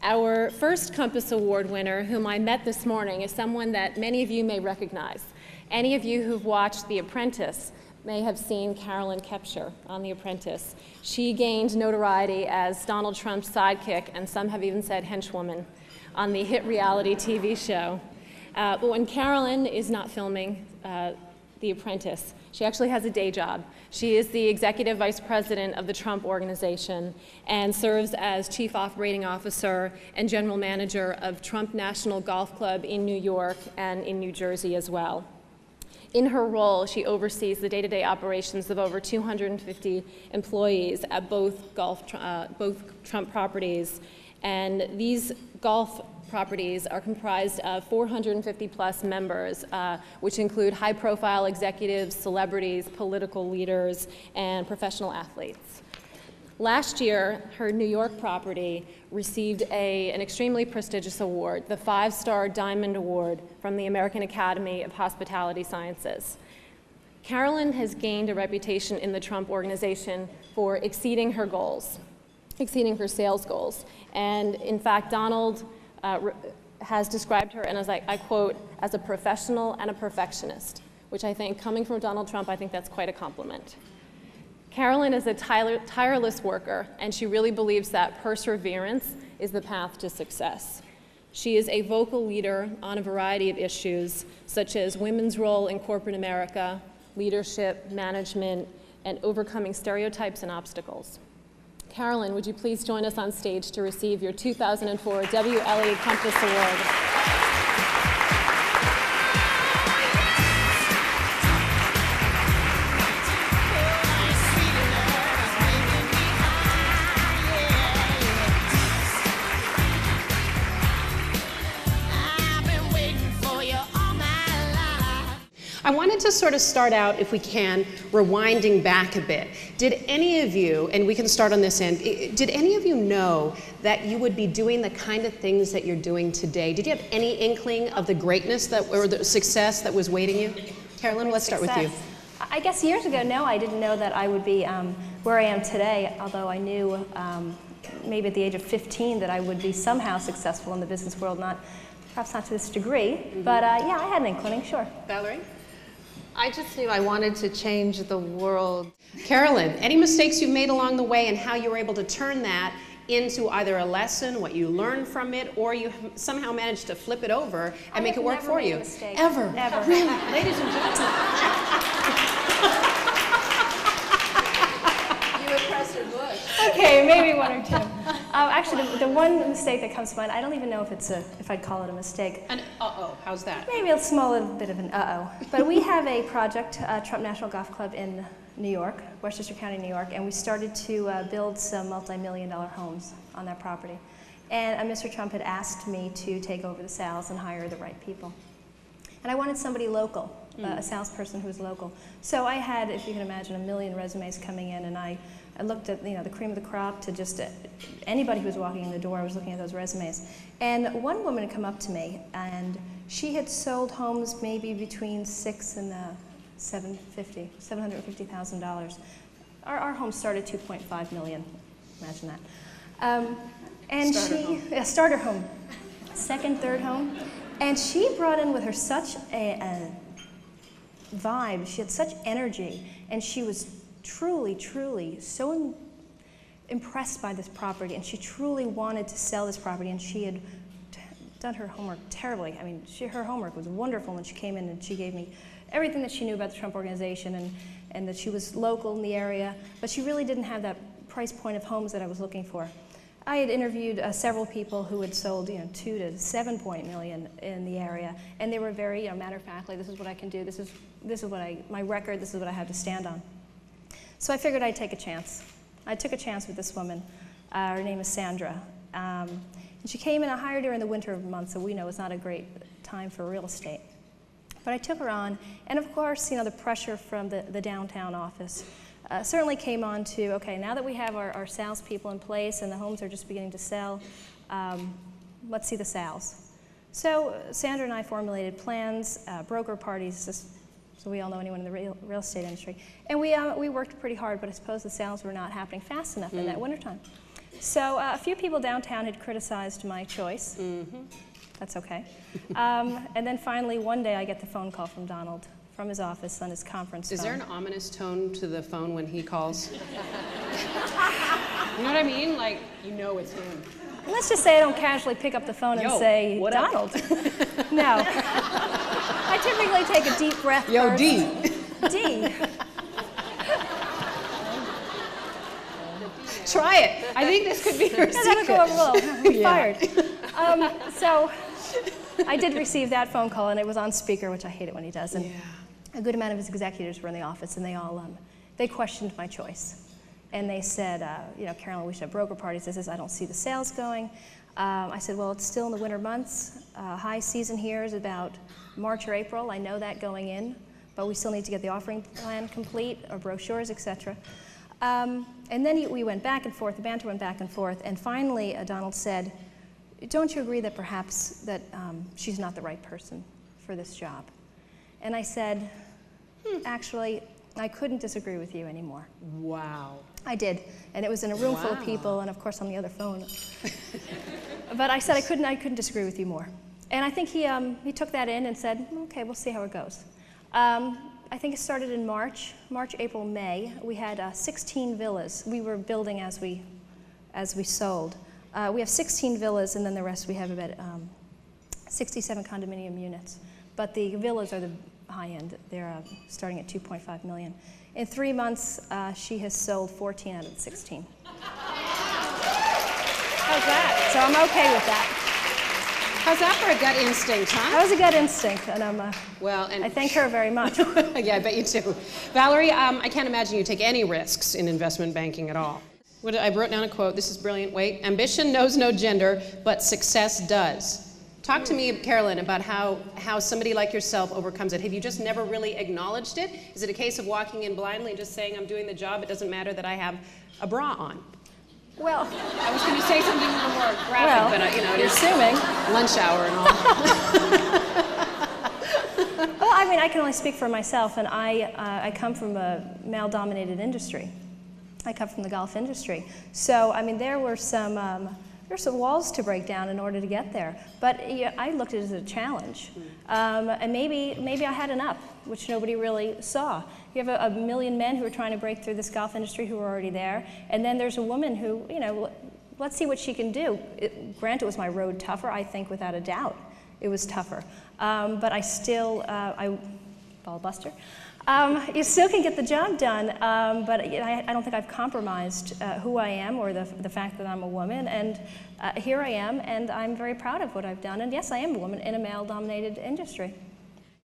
Our first Compass Award winner, whom I met this morning, is someone that many of you may recognize. Any of you who've watched The Apprentice may have seen Carolyn Kepcher on The Apprentice. She gained notoriety as Donald Trump's sidekick, and some have even said henchwoman, on the hit reality TV show. But when Carolyn is not filming The Apprentice, she actually has a day job. She is the executive vice president of the Trump Organization and serves as chief operating officer and general manager of Trump National Golf Club in New York and in New Jersey as well. In her role, she oversees the day-to-day operations of over 250 employees at both Trump properties. And these golf properties are comprised of 450 plus members, which include high-profile executives, celebrities, political leaders, and professional athletes. Last year, her New York property received an extremely prestigious award, the 5-Star Diamond Award from the American Academy of Hospitality Sciences. Carolyn has gained a reputation in the Trump Organization for exceeding her goals, exceeding her sales goals. And in fact, Donald has described her, and as I quote, as a professional and a perfectionist, which I think, coming from Donald Trump, I think that's quite a compliment. Carolyn is a tireless worker, and she really believes that perseverance is the path to success. She is a vocal leader on a variety of issues, such as women's role in corporate America, leadership, management, and overcoming stereotypes and obstacles. Carolyn, would you please join us on stage to receive your 2004 WLE Compass Award. I wanted to sort of start out, if we can, rewinding back a bit. Did any of you, and we can start on this end, did any of you know that you would be doing the kind of things that you're doing today? Did you have any inkling of the greatness or the success that was waiting you? Carolyn, let's start with you. I guess years ago, no, I didn't know that I would be where I am today, although I knew maybe at the age of 15 that I would be somehow successful in the business world, perhaps not to this degree, but yeah, I had an inkling, sure. Valerie? I just knew I wanted to change the world. Carolyn, any mistakes you've made along the way and how you were able to turn that into either a lesson, what you learned from it, or you somehow managed to flip it over and make it work for you? Ever. Never. Really? Ladies and gentlemen. You impressed her bush. Okay, maybe one or two. Actually, the one mistake that comes to mind, I don't even know if I'd call it a mistake. An uh-oh, how's that? Maybe a small little bit of an uh-oh. But we have a project, Trump National Golf Club in New York, Westchester County, New York, and we started to build some multi-million-dollar homes on that property. And Mr. Trump had asked me to take over the sales and hire the right people. And I wanted somebody local, a salesperson who was local. So I had, if you can imagine, 1 million resumes coming in, and I looked at the cream of the crop to just anybody who was walking in the door. I was looking at those resumes. And one woman had come up to me, and she had sold homes maybe between $600,000 and $750,000. Our home started $2.5 million. Imagine that. And starter home, second, third home, and she brought in with her such a vibe. She had such energy, and she was truly, truly so impressed by this property, and she truly wanted to sell this property, and she had done her homework terribly. I mean, her homework was wonderful when she came in and she gave me everything that she knew about the Trump Organization and that she was local in the area, but she really didn't have that price point of homes that I was looking for. I had interviewed several people who had sold, $2 to $7 million in the area, and they were very, matter of factly, this is what I can do, this is what my record, this is what I have to stand on. So I figured I'd take a chance. I took a chance with this woman. Her name is Sandra. And she came in, I hired her in the winter months, so we know it's not a great time for real estate. But I took her on, and of course, the pressure from the downtown office certainly came on to, okay, now that we have our salespeople in place and the homes are just beginning to sell, let's see the sales. So Sandra and I formulated plans, broker parties, just so we all know anyone in the real estate industry. And we worked pretty hard, but I suppose the sales were not happening fast enough in that wintertime. So a few people downtown had criticized my choice. That's okay. And then finally, one day, I get the phone call from Donald from his office on his conference phone. Is there an ominous tone to the phone when he calls? You know what I mean? Like, you know it's him. Let's just say I don't casually pick up the phone and say, Donald. No. I typically take a deep breath first. D. D. Try it. I think this could be your secret. That'll go over well. I'm fired. So I did receive that phone call, and it was on speaker, which I hate it when he does. And a good amount of his executives were in the office, and they all they questioned my choice. And they said, you know, Carolyn, we should have broker parties. This is, I don't see the sales going. I said, well, it's still in the winter months. High season here is about March or April. I know that going in, but we still need to get the offering plan complete, or brochures, etc. And then we went back and forth, the banter went back and forth, and finally Donald said, don't you agree that perhaps that she's not the right person for this job? And I said, actually, I couldn't disagree with you anymore. Wow. I did, and it was in a room full of people, and of course on the other phone. But I said I couldn't disagree with you more. And I think he took that in and said, okay, we'll see how it goes. I think it started in March, April, May. We had 16 villas. We were building as we sold. We have 16 villas, and then the rest we have about 67 condominium units. But the villas are the high end. They're starting at 2.5 million. In 3 months, she has sold 14 out of the 16. How's that? So I'm okay with that. How's that for a gut instinct, huh? That was a gut instinct, and I thank her very much. Yeah, I bet you do. Valerie, I can't imagine you take any risks in investment banking at all. I wrote down a quote. This is brilliant. Wait. Ambition knows no gender, but success does. Talk to me, Carolyn, about how somebody like yourself overcomes it. Have you just never really acknowledged it? Is it a case of walking in blindly and just saying, I'm doing the job, it doesn't matter that I have a bra on? Well, I was going to say something a little more graphic, but you know, you're assuming. Lunch hour and all. Well, I mean, I can only speak for myself, and I come from a male-dominated industry. I come from the golf industry. So, I mean, there were some walls to break down in order to get there. But I looked at it as a challenge. And maybe I had an up, which nobody really saw. You have a million men who are trying to break through this golf industry who are already there. And then there's a woman who, you know, let's see what she can do. Granted, was my road tougher? I think without a doubt it was tougher. But I still, ball buster. You still can get the job done, but I don't think I've compromised who I am or the fact that I'm a woman, and here I am, and I'm very proud of what I've done, and yes, I am a woman in a male-dominated industry.